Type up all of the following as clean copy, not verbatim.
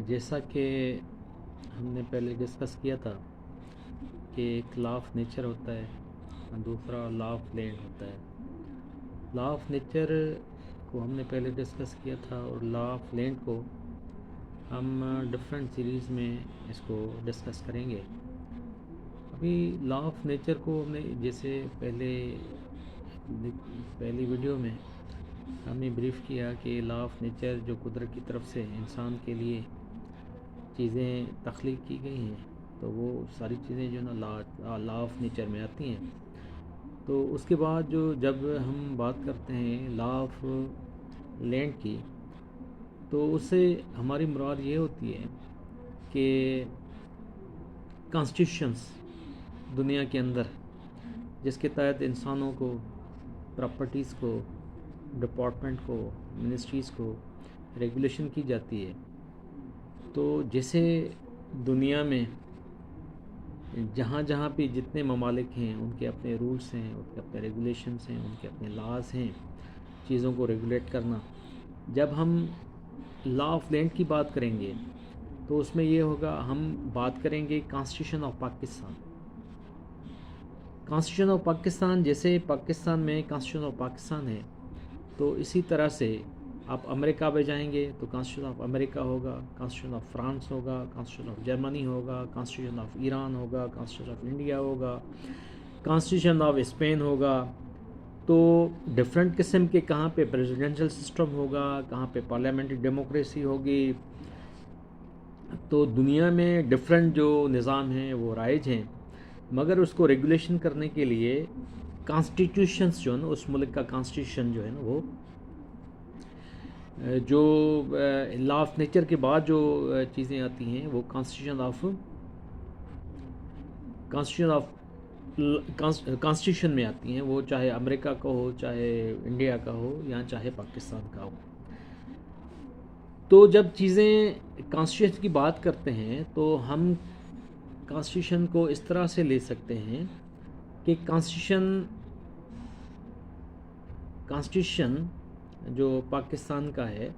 جیسا کہ ہم نے پہلے ڈسکس کیا تھا کہ ایک لا آف نیچر ہوتا ہے اور دوسرا لا آف لینڈ ہوتا ہے. لا آف نیچر کو ہم نے پہلے ڈسکس کیا تھا اور لا آف لینڈ کو ہم ڈفرینٹ سیریز میں اس کو ڈسکس کریں گے. ابھی لا آف نیچر کو ہم نے جیسے پہلی ویڈیو میں ہم نے بریف کیا کہ لا آف نیچر جو قدرت کی طرف سے انسان کے لیے چیزیں تخلیق کی گئی ہیں تو وہ ساری چیزیں جو نا لا آف نیچر میں آتی ہیں. تو اس کے بعد جب ہم بات کرتے ہیں لا آف لینڈ کی تو اس سے ہماری مراد یہ ہوتی ہے کہ کانسٹیٹیوشنس دنیا کے اندر جس کے تحت انسانوں کو، پراپرٹیز کو، ڈپارٹمنٹ کو، منسٹریز کو ریگولیشن کی جاتی ہے. تو جیسے دنیا میں جہاں جہاں بھی جتنے ممالک ہیں ان کے اپنے رولس ہیں، ان کے اپنے ریگولیشنس ہیں، ان کے اپنے لاز ہیں چیزوں کو ریگولیٹ کرنا. جب ہم لا آف لینڈ کی بات کریں گے تو اس میں یہ ہوگا، ہم بات کریں گے constitution of Pakistan. Constitution of Pakistan جیسے پاکستان میں کانسٹیٹیوشن آف پاکستان ہے تو اسی طرح سے آپ امریکہ میں جائیں گے تو کانسٹیٹیوشن آف امریکہ ہوگا، کانسٹیٹیوشن آف فرانس ہوگا، کانسٹیٹیوشن آف جرمنی ہوگا، کانسٹیٹیوشن آف ایران ہوگا، کانسٹیٹیوشن آف انڈیا ہوگا، کانسٹیٹیوشن آف اسپین ہوگا. تو ڈفرینٹ قسم کے کہاں پہ پریزیڈنشل سسٹم ہوگا، کہاں پہ پارلیمنٹری ڈیموکریسی ہوگی. تو دنیا میں ڈفرینٹ جو نظام ہیں وہ رائج ہیں، مگر اس کو ریگولیشن کرنے کے لیے کانسٹیٹیوشنس جو ہے نا، اس ملک کا کانسٹیٹیوشن جو ہے نا وہ جو لا آف نیچر کے بعد جو چیزیں آتی ہیں وہ کانسٹیٹیوشن میں آتی ہیں. وہ چاہے امریکہ کا ہو، چاہے انڈیا کا ہو، یا چاہے پاکستان کا ہو. تو جب چیزیں کانسٹیٹیوشن کی بات کرتے ہیں تو ہم کانسٹیٹیوشن کو اس طرح سے لے سکتے ہیں کہ کانسٹیٹیوشن جو پاکستان کا ہے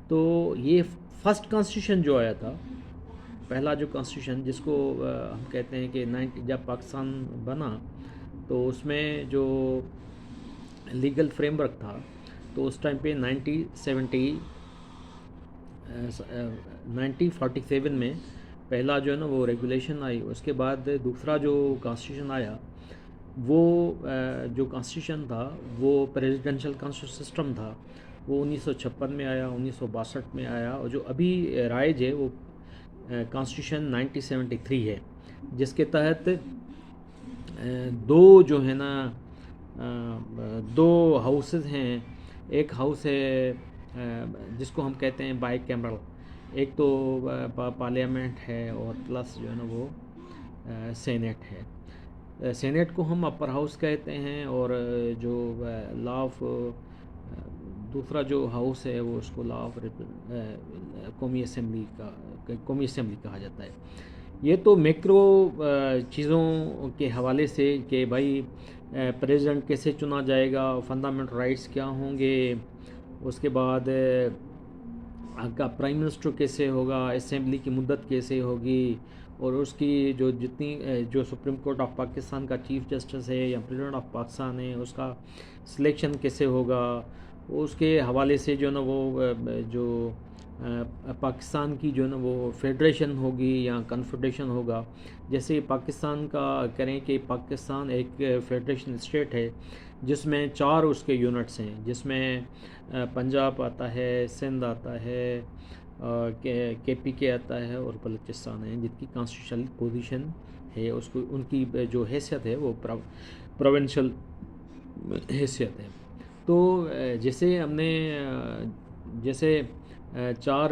تو یہ فرسٹ کانسٹیٹیوشن جو آیا تھا، پہلا جو کانسٹیٹیوشن جس کو ہم کہتے ہیں کہ جب پاکستان بنا تو اس میں جو لیگل فریم ورک تھا تو اس ٹائم پہ 1947 میں پہلا جو ہے نا وہ ریگولیشن آئی. اس کے بعد دوسرا جو کانسٹیٹیوشن آیا وہ جو کانسٹیٹیوشن تھا وہ پریزیڈنشل کانسٹیٹیوشن سسٹم تھا. وہ 1956 میں آیا، 1962 میں آیا، اور جو ابھی رائج ہے وہ کانسٹیٹیوشن 1973 ہے، جس کے تحت دو جو ہے نا دو ہاؤسز ہیں. ایک ہاؤس ہے جس کو ہم کہتے ہیں بائی کیمرل، ایک تو پارلیمنٹ ہے اور پلس جو ہے نا وہ سینیٹ ہے. سینیٹ کو ہم اپر ہاؤس کہتے ہیں، اور جو لا آف دوسرا جو ہاؤس ہے وہ اس کو لا آف قومی اسمبلی کہا جاتا ہے. یہ تو میکرو چیزوں کے حوالے سے کہ بھائی پریزیڈنٹ کیسے چنا جائے گا، فنڈامنٹل رائٹس کیا ہوں گے، اس کے بعد کا پرائم منسٹر کیسے ہوگا، اسمبلی کی مدت کیسے ہوگی، اور اس کی جو سپریم کورٹ آف پاکستان کا چیف جسٹس ہے یا پریزیڈنٹ آف پاکستان ہے اس کا سلیکشن کیسے ہوگا. اس کے حوالے سے جو ہے نا وہ جو پاکستان کی جو ہے نا وہ فیڈریشن ہوگی یا کنفیڈریشن ہوگا. جیسے پاکستان کا کریں کہ پاکستان ایک فیڈریشن اسٹیٹ ہے جس میں 4 اس کے یونٹس ہیں، جس میں پنجاب آتا ہے، سندھ آتا ہے، کے پی کے آتا ہے، اور بلوچستان ہے، جن کی کانسٹیٹیوشنل پوزیشن ہے اس کو ان کی جو حیثیت ہے وہ پروونشل حیثیت ہے. تو جیسے ہم نے 4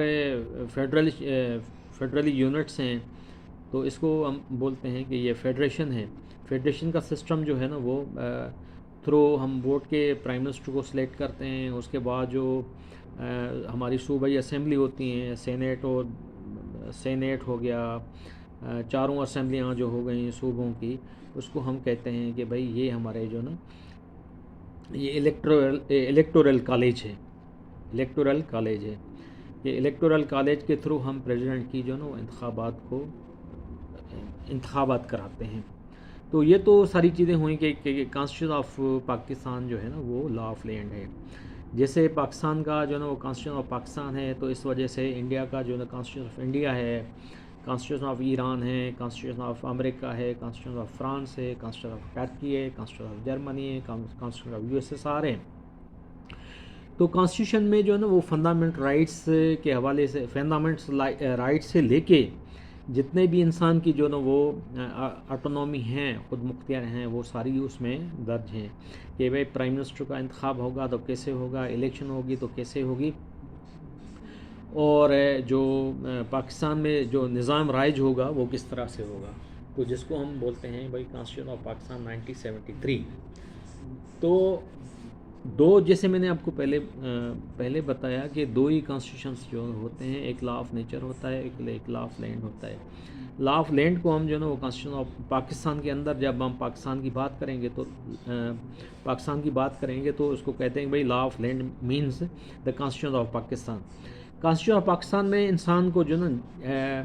فیڈرلی یونٹس ہیں تو اس کو ہم بولتے ہیں کہ یہ فیڈریشن ہے. فیڈریشن کا سسٹم جو ہے نا وہ تھرو ہم ووٹ کے پرائم منسٹر کو سلیکٹ کرتے ہیں. اس کے بعد جو ہماری صوبائی اسمبلی ہوتی ہیں، سینیٹ ہو گیا، 4 اسمبلیاں جو ہو گئیں صوبوں کی، اس کو ہم کہتے ہیں کہ بھائی یہ ہمارے جو نا یہ الیکٹورل کالج ہے. کہ الیکٹورل کالج کے تھرو ہم پریزیڈنٹ کی جو ہے نا وہ انتخابات کراتے ہیں. تو یہ تو ساری چیزیں ہوئیں کہ کانسٹیٹیوشن آف پاکستان جو ہے نا وہ لا آف لینڈ ہے. جیسے پاکستان کا جو ہے نا وہ کانسٹیٹیوشن آف پاکستان ہے، تو اس وجہ سے انڈیا کا جو ہے نا کانسٹیٹیوشن آف انڈیا ہے، کانسٹیٹیوشن آف ایران ہے، کانسٹیٹیوشن آف امریکہ ہے، کانسٹیٹیوشن آف فرانس ہے، کانسٹیٹیوشن آف ٹرکی ہے، کانسٹیٹیوشن آف جرمنی ہے، کانسٹیٹیوشن آف USSR ہے. تو کانسٹیٹیوشن میں جو ہے نا وہ فنڈامنٹ رائٹس کے حوالے سے، فنڈامنٹس رائٹس سے لے کے جتنے بھی انسان کی جو ہے نا وہ آٹونومی ہیں، خود مختار ہیں، وہ ساری اس میں درج ہیں کہ بھائی پرائم منسٹر کا انتخاب ہوگا تو کیسے ہوگا، الیکشن ہوگی تو کیسے ہوگی، اور جو پاکستان میں جو نظام رائج ہوگا وہ کس طرح سے ہوگا. تو جس کو ہم بولتے ہیں بھائی کانسٹیٹیوشن آف پاکستان 1973. تو دو، جیسے میں نے آپ کو پہلے بتایا کہ دو ہی کانسٹیٹیوشنس جو ہوتے ہیں، ایک لا آف نیچر ہوتا ہے، ایک لا آف لینڈ ہوتا ہے. لا آف لینڈ کو ہم جو ہے نا وہ کانسٹیٹیوشن آف پاکستان کے اندر جب ہم پاکستان کی بات کریں گے تو اس کو کہتے ہیں بھائی law of land means the constitution of Pakistan. Constitution of Pakistan میں انسان کو جو ہے نا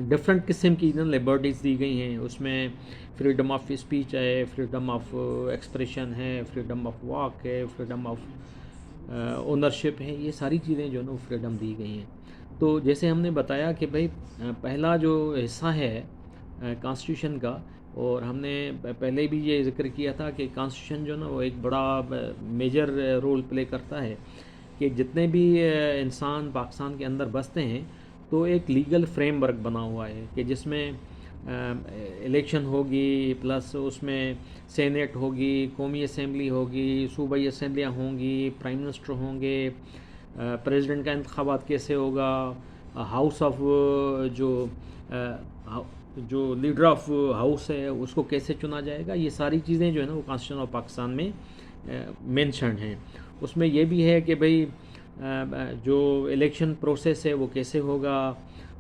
ڈفرینٹ قسم کی لبرٹیز دی گئی ہیں. اس میں فریڈم آف اسپیچ ہے، فریڈم آف ایکسپریشن ہے، فریڈم آف واک ہے، فریڈم آف اونرشپ ہے، یہ ساری چیزیں جو ہے نا وہ فریڈم دی گئی ہیں. تو جیسے ہم نے بتایا کہ بھائی پہلا جو حصہ ہے کانسٹیٹیوشن کا، اور ہم نے پہلے بھی یہ ذکر کیا تھا کہ کانسٹیٹیوشن جو ہے نا وہ ایک بڑا میجر رول پلے کرتا ہے کہ جتنے بھی انسان پاکستان کے اندر بستے ہیں تو ایک لیگل فریم ورک بنا ہوا ہے کہ جس میں الیکشن ہوگی، پلس اس میں سینیٹ ہوگی، قومی اسمبلی ہوگی، صوبائی اسمبلیاں ہوں گی، پرائم منسٹر ہوں گے، پریزیڈنٹ کا انتخابات کیسے ہوگا، ہاؤس آف جو لیڈر آف ہاؤس ہے اس کو کیسے چنا جائے گا. یہ ساری چیزیں جو ہے نا وہ کانسٹیٹیوشن آف پاکستان میں مینشنڈ ہیں. اس میں یہ بھی ہے کہ بھئی جو الیکشن پروسیس ہے وہ کیسے ہوگا،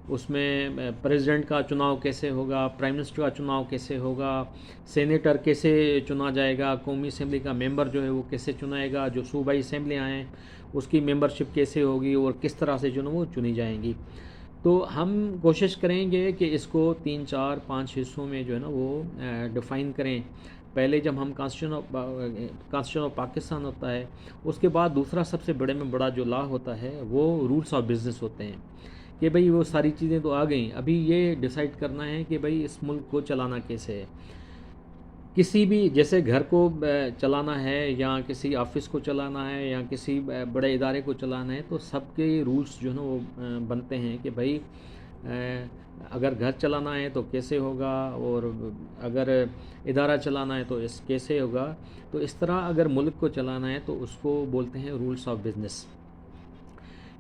اس میں پریزیڈنٹ کا چناؤ کیسے ہوگا، پرائم منسٹر کا چناؤ کیسے ہوگا، سینیٹر کیسے چنا جائے گا، قومی اسمبلی کا ممبر جو ہے وہ کیسے چنائے گا، جو صوبائی اسمبلیاں ہیں اس کی ممبرشپ کیسے ہوگی اور کس طرح سے جو ہے وہ چنی جائیں گی. تو ہم کوشش کریں گے کہ اس کو 3 4 5 حصوں میں جو ہے نا وہ ڈیفائن کریں. پہلے جب ہم کانسٹیٹیوشن آف پاکستان ہوتا ہے، اس کے بعد دوسرا سب سے بڑے میں بڑا جو لا ہوتا ہے وہ رولس آف بزنس ہوتے ہیں کہ بھئی وہ ساری چیزیں تو آ گئیں، ابھی یہ ڈیسائیڈ کرنا ہے کہ بھئی اس ملک کو چلانا کیسے ہے. کسی بھی جیسے گھر کو چلانا ہے یا کسی آفس کو چلانا ہے یا کسی بڑے ادارے کو چلانا ہے تو سب کے رولس جو ہے نا وہ بنتے ہیں کہ بھئی اگر گھر چلانا ہے تو کیسے ہوگا، اور اگر ادارہ چلانا ہے تو کیسے ہوگا. تو اس طرح اگر ملک کو چلانا ہے تو اس کو بولتے ہیں رولس آف بزنس.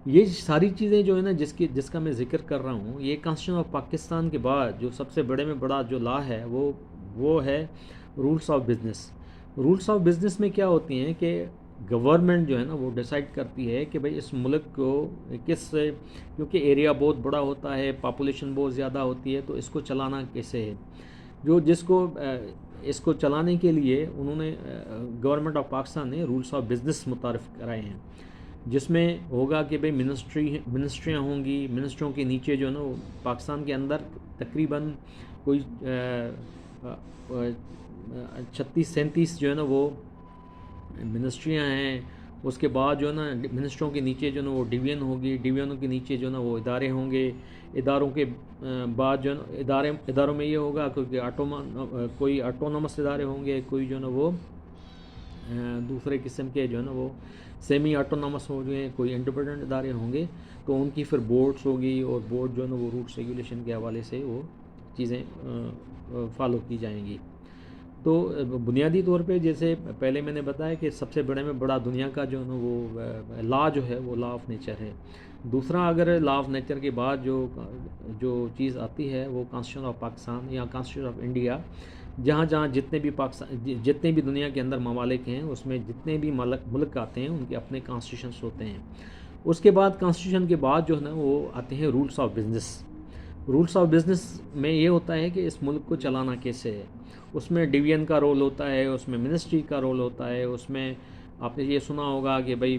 یہ ساری چیزیں جو ہے نا جس کا میں ذکر کر رہا ہوں، یہ کانسٹیٹیوشن آف پاکستان کے بعد جو سب سے بڑے میں بڑا جو لا ہے وہ ہے rules of business. Rules of business میں کیا ہوتی ہیں کہ گورنمنٹ جو ہے نا وہ ڈیسائیڈ کرتی ہے کہ بھئی اس ملک کو کیونکہ ایریا بہت بڑا ہوتا ہے، پاپولیشن بہت زیادہ ہوتی ہے، تو اس کو چلانا کیسے ہے. اس کو چلانے کے لیے انہوں نے گورنمنٹ آف پاکستان نے رولس آف بزنس متعارف کرائے ہیں، جس میں ہوگا کہ بھئی منسٹریاں ہوں گی. منسٹروں کے نیچے جو ہے نا پاکستان کے اندر تقریباً کوئی 36-37 جو ہے نا وہ منسٹریاں ہیں. اس کے بعد جو ہے نا منسٹروں کے نیچے جو ہے نا وہ ڈویژن ہوگی، ڈویژنوں کے نیچے جو ہے نا وہ ادارے ہوں گے. اداروں کے بعد جو ہے نا اداروں میں یہ ہوگا کیونکہ کوئی آٹونومس ادارے ہوں گے، کوئی جو ہے نا وہ دوسرے قسم کے جو ہے نا وہ سیمی آٹونومس ہوں گے، کوئی انڈیپینڈنٹ ادارے ہوں گے. تو ان کی پھر بورڈس ہوگی، اور بورڈ جو ہے نا وہ رولس ریگولیشن کے حوالے سے وہ چیزیں فالو کی جائیں گی. تو بنیادی طور پہ جیسے پہلے میں نے بتایا کہ سب سے بڑے میں بڑا دنیا کا جو ہے نا وہ لا جو ہے وہ لا آف نیچر ہے. دوسرا اگر لا آف نیچر کے بعد جو چیز آتی ہے وہ کانسٹیٹیوشن آف پاکستان یا کانسٹیٹیوشن آف انڈیا، جہاں جتنے بھی دنیا کے اندر ممالک ہیں اس میں جتنے بھی ملک آتے ہیں ان کے اپنے کانسٹیٹیوشنس ہوتے ہیں. اس کے بعد کانسٹیٹیوشن کے بعد جو ہے نا وہ آتے ہیں rules of business. Rules of business میں یہ ہوتا ہے کہ اس ملک کو چلانا کیسے ہے. اس میں ڈویژن کا رول ہوتا ہے، اس میں منسٹری کا رول ہوتا ہے. اس میں آپ نے یہ سنا ہوگا کہ بھئی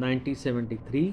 1973,